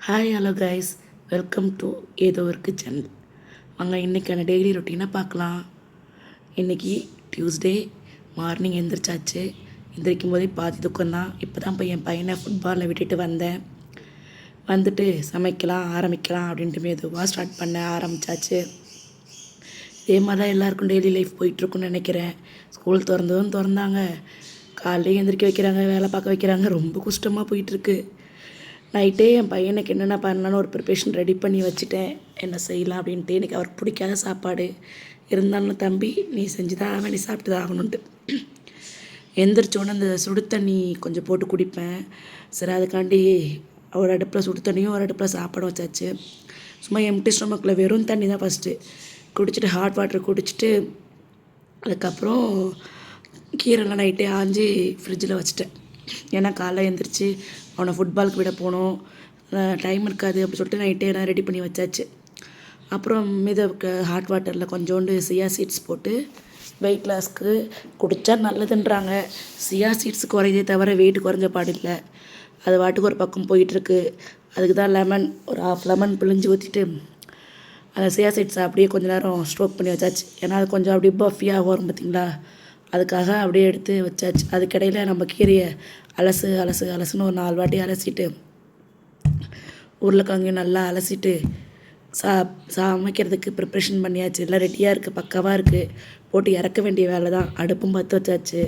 Hi hello guys, welcome to ஏதோ ஒரு kitchen. வாங்க இன்றைக்கான டெய்லி ரொட்டீனாக பார்க்கலாம். இன்றைக்கி டியூஸ்டே மார்னிங் எந்திரிச்சாச்சு. எந்திரிக்கும் போதே பாதி துக்கம்தான். இப்போ தான் போய் என் பையனை ஃபுட்பாலில் விட்டுட்டு வந்தேன். வந்துட்டு ஆரம்பிக்கலாம் அப்படின்ட்டு மெதுவாக ஸ்டார்ட் பண்ண ஆரம்பித்தாச்சு. இதே மாதிரி தான் எல்லாருக்கும் டெய்லி லைஃப் போயிட்டுருக்குன்னு நினைக்கிறேன். ஸ்கூல் திறந்தாங்க, காலையிலே எந்திரிக்க வைக்கிறாங்க, வேலை பார்க்க வைக்கிறாங்க. ரொம்ப கஷ்டமாக போயிட்டுருக்கு. நைட்டே என் பையனுக்கு என்னென்ன பண்ணலான்னு ஒரு ப்ரிப்ரேஷன் ரெடி பண்ணி வச்சுட்டேன், என்ன செய்யலாம் அப்படின்ட்டு. எனக்கு அவருக்கு பிடிக்காத சாப்பாடு இருந்தாலும், தம்பி நீ செஞ்சு தான் ஆகணும், நீ சாப்பிட்டு தான் ஆகணுன்ட்டு. எந்திரிச்சோன்னே அந்த சுடு தண்ணி கொஞ்சம் போட்டு குடிப்பேன். சரி, அதுக்காண்டி ஒரு அடுப்பில் சுடு தண்ணியும் ஒரு அடுப்பில் சாப்பாடு வச்சாச்சு. சும்மா எம்டி ஸ்டொமக்கில் வெறும் தண்ணி தான் ஃபஸ்ட்டு குடிச்சிட்டு, ஹாட் வாட்டர் குடிச்சிட்டு, அதுக்கப்புறம் கீரைலாம் நைட்டே ஆஞ்சி ஃப்ரிட்ஜில் வச்சுட்டேன். ஏன்னா காலைல எழுந்திரிச்சி அவனை ஃபுட்பாலுக்கு விட போகணும், டைம் இருக்காது அப்படி சொல்லிட்டு நைட்டே எல்லாம் ரெடி பண்ணி வச்சாச்சு. அப்புறம் ஹாட் வாட்டரில் கொஞ்சோண்டு சியா சீட்ஸ் போட்டு வெயிட் லாஸ்க்கு குடித்தா நல்லதுன்றாங்க. சியா சீட்ஸ் குறையதே தவிர வெயிட் குறைஞ்ச பாடில்லை. அது வாட்டுக்கு ஒரு பக்கம் போயிட்டுருக்கு. அதுக்கு தான் லெமன் ஒரு ½ லெமன் பிழிஞ்சு ஊற்றிட்டு அந்த சியா சீட்ஸை அப்படியே கொஞ்சம் நேரம் ஸ்டோக் பண்ணி வச்சாச்சு. ஏன்னா அது கொஞ்சம் அப்படியே பஃபியாக வரும் பார்த்திங்களா, அதுக்காக அப்படியே எடுத்து வச்சாச்சு. அதுக்கிடையில் நம்ம கீரையை அலசுன்னு ஒரு 4 வாட்டி அலசிட்டு, உருளைக்கிழங்கு நல்லா அலசிட்டு சமைக்கிறதுக்கு ப்ரிப்ரேஷன் பண்ணியாச்சு. எல்லாம் ரெடியாக இருக்குது, பக்காவாக இருக்குது. போட்டு இறக்க வேண்டிய வேலை தான். அடுப்பும் பற்ற வச்சாச்சு.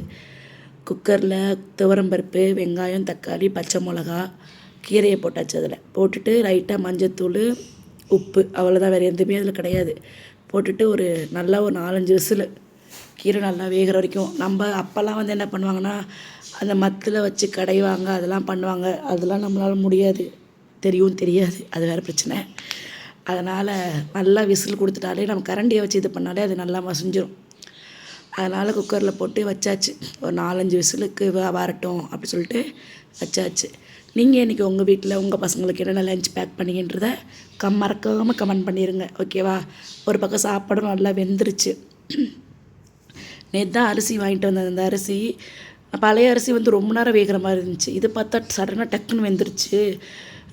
குக்கரில் துவரம்பருப்பு, வெங்காயம், தக்காளி, பச்சை மிளகா, கீரையை போட்டாச்சு. அதில் போட்டுட்டு லைட்டாக மஞ்சத்தூள், உப்பு, அவ்வளோதான். வேறு எதுவுமே அதில் கிடையாது. போட்டுட்டு ஒரு 4-5 விசில் கீரை நல்லா வேகிற வரைக்கும். நம்ம அப்போல்லாம் என்ன பண்ணுவாங்கன்னா, அந்த மத்தில் வச்சு கடைவாங்க, அதெல்லாம் பண்ணுவாங்க. அதெல்லாம் நம்மளால் முடியாது, தெரியாது, அது வேறு பிரச்சனை. அதனால் நல்லா விசில் கொடுத்துட்டாலே, நம்ம கரண்டியை வச்சு இது பண்ணாலே அது நல்லா மசிஞ்சிடும். அதனால் குக்கரில் போட்டு வச்சாச்சு. ஒரு 4-5 விசிலுக்கு வரட்டும் அப்படி சொல்லிட்டு வச்சாச்சு. நீங்கள் இன்றைக்கி உங்கள் வீட்டில் உங்கள் பசங்களுக்கு என்னென்ன லஞ்ச் பேக் பண்ணிங்கன்றத மறக்காமல் கமெண்ட் பண்ணிடுங்க, ஓகேவா? ஒரு பக்கம் சாப்பாடும் நல்லா வெந்துருச்சு. நேற்று தான் அரிசி வாங்கிட்டு வந்தேன். அந்த அரிசி பழைய அரிசி ரொம்ப நேரம் வேகிற மாதிரி இருந்துச்சு. இது பார்த்தா சடனாக டக்குன்னு வெந்துருச்சு.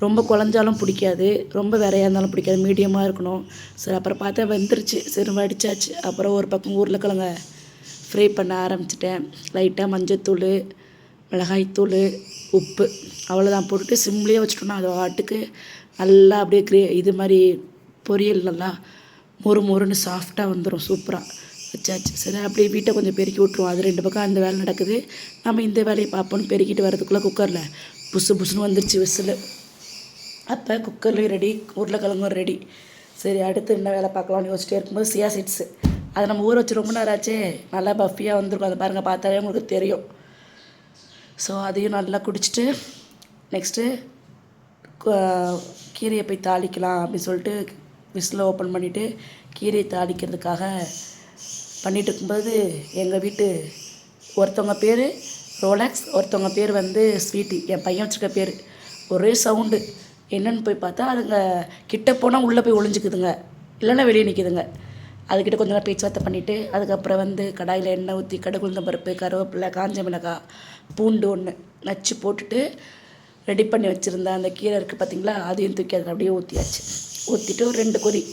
ரொம்ப குழஞ்சாலும் பிடிக்காது, ரொம்ப விரையாக இருந்தாலும் பிடிக்காது, மீடியமாக இருக்கணும். சரி, அப்புறம் பார்த்தா வெந்துருச்சு. சரி, வடித்தாச்சு. அப்புறம் ஒரு பக்கம் உருளைக்கிழங்க ஃப்ரை பண்ண ஆரம்பிச்சிட்டேன். லைட்டாக மஞ்சத்தூள், மிளகாய்த்தூள், உப்பு, அவ்வளோதான் போட்டுட்டு சிம்லேயே வச்சுட்டோன்னா அது வாட்டுக்கு நல்லா அப்படியே இது மாதிரி பொரியல் நல்லா மொறுன்னு சாஃப்டாக வந்துடும். சூப்பராக வச்சாச்சு. சரி, அப்படியே வீட்டை கொஞ்சம் பெருக்கி விட்ருவோம். அது 2 பக்கம் அந்த வேலை நடக்குது, நம்ம இந்த வேலையை பார்ப்போன்னு பெருக்கிட்டு வரதுக்குள்ளே குக்கரில் புசுன்னு வந்துருச்சு விசில். அப்போ குக்கர்லேயும் ரெடி, உருளைக்கிழங்கும் ரெடி. சரி, அடுத்து என்ன வேலை பார்க்கலாம்னு யோசிச்சிட்டே இருக்கும்போது சியா சீட்ஸு, அதை நம்ம ஊற வச்சு ரொம்ப நேரம் ஆச்சே, நல்லா பஃபியாக வந்துருக்கும். அதை பாருங்கள், பார்த்தாலே உங்களுக்கு தெரியும். ஸோ அதையும் நல்லா குடிச்சிட்டு நெக்ஸ்ட்டு கீரையை போய் தாளிக்கலாம் அப்படின்னு சொல்லிட்டு விசில் ஓப்பன் பண்ணிவிட்டு கீரையை தாளிக்கிறதுக்காக பண்ணிகிட்டு இருக்கும்போது, எங்கள் வீட்டு ஒருத்தவங்க பேர் ரோலாக்ஸ், ஒருத்தவங்க பேர் ஸ்வீட்டி, என் பையன் வச்சுருக்க பேர். ஒரே சவுண்டு. என்னென்னு போய் பார்த்தா, அதுங்க கிட்ட போனால் உள்ளே போய் ஒளிஞ்சிக்குதுங்க, இல்லைன்னா வெளியே நிற்கிதுங்க. அதுக்கிட்ட கொஞ்சம் நேரம் பேச்சுவார்த்தை பண்ணிவிட்டு, அதுக்கப்புறம் கடாயில் எண்ணெய் ஊற்றி கடுகு, உளுந்தம் பருப்பு, கருவேப்பிலை, காஞ்ச மிளகாய், பூண்டு 1 நச்சு போட்டுட்டு ரெடி பண்ணி வச்சுருந்தேன். அந்த கீரை இருக்குது பார்த்திங்களா, அதையும் தூக்கி அதில் அப்படியே ஊற்றியாச்சு. ஊற்றிட்டு ஒரு 2 கொதி,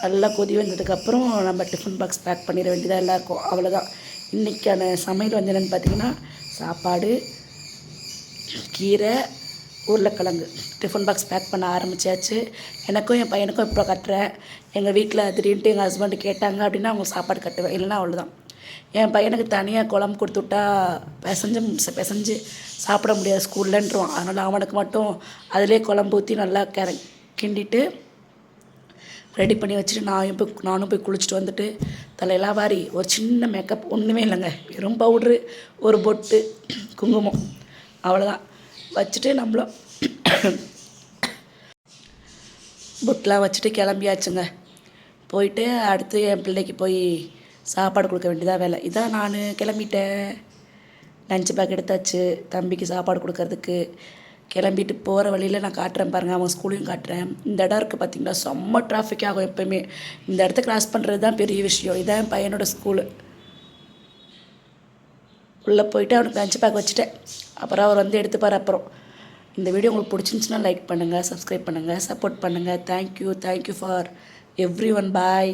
நல்லா கொதி வந்ததுக்கப்புறம் நம்ம டிஃபன் பாக்ஸ் பேக் பண்ணிட வேண்டியதாக எல்லாருக்கும். அவ்வளோதான். இன்றைக்கான சமையல் என்னென்னு பார்த்தீங்கன்னா, சாப்பாடு, கீரை, உருளைக்கிழங்கு. டிஃபன் பாக்ஸ் பேக் பண்ண ஆரம்பித்தாச்சு. எனக்கும் என் பையனுக்கும் இப்போ கட்டுறேன். எங்கள் வீட்டில் திடீர்னுட்டு எங்கள் ஹஸ்பண்டு கேட்டாங்க அப்படின்னா அவங்க சாப்பாடு கட்டுவேன், இல்லைன்னா அவ்வளோதான். என் பையனுக்கு தனியாக குழம்பு கொடுத்துட்டா பிசைஞ்சு சாப்பிட முடியாது ஸ்கூல்லன்றான். அதனால் அவனுக்கு மட்டும் அதிலே குழம்பு ஊற்றி நல்லா கிண்டிட்டு ரெடி பண்ணி வச்சுட்டு நானும் போய் குளிச்சுட்டு வந்துட்டு தலையெல்லாம் வாரி ஒரு சின்ன மேக்கப், ஒன்றுமே இல்லைங்க, வெறும் பவுட்ரு, ஒரு பொட்டு, குங்குமம், அவ்வளோதான் வச்சுட்டு நம்மளும் பொட்டெலாம் வச்சுட்டு கிளம்பியாச்சுங்க. போயிட்டு அடுத்து என் பிள்ளைக்கு போய் சாப்பாடு கொடுக்க வேண்டியதாக வேலை. இதான் நான் கிளம்பிட்டேன். லஞ்ச் பேக் எடுத்தாச்சு தம்பிக்கு சாப்பாடு கொடுக்கறதுக்கு. கிளம்பிட்டு போகிற வழியில் நான் காட்டுறேன் பாருங்கள், அவன் ஸ்கூலையும் காட்டுறேன். இந்த இடம் இருக்குது பார்த்திங்களா, செம்ம டிராஃபிக் ஆகும் எப்போயுமே. இந்த இடத்த கிராஸ் பண்ணுறது தான் பெரிய விஷயம். இதான் என் பையனோட ஸ்கூலு. உள்ளே போயிட்டு அவனுக்கு லஞ்ச் பேக் வச்சுட்டேன். அப்புறம் அவர் எடுத்துப்பார். அப்புறம் இந்த வீடியோ உங்களுக்கு பிடிச்சிருந்துச்சுன்னா லைக் பண்ணுங்கள், சப்ஸ்கிரைப் பண்ணுங்கள், சப்போர்ட் பண்ணுங்கள். Thank you for every one. Bye.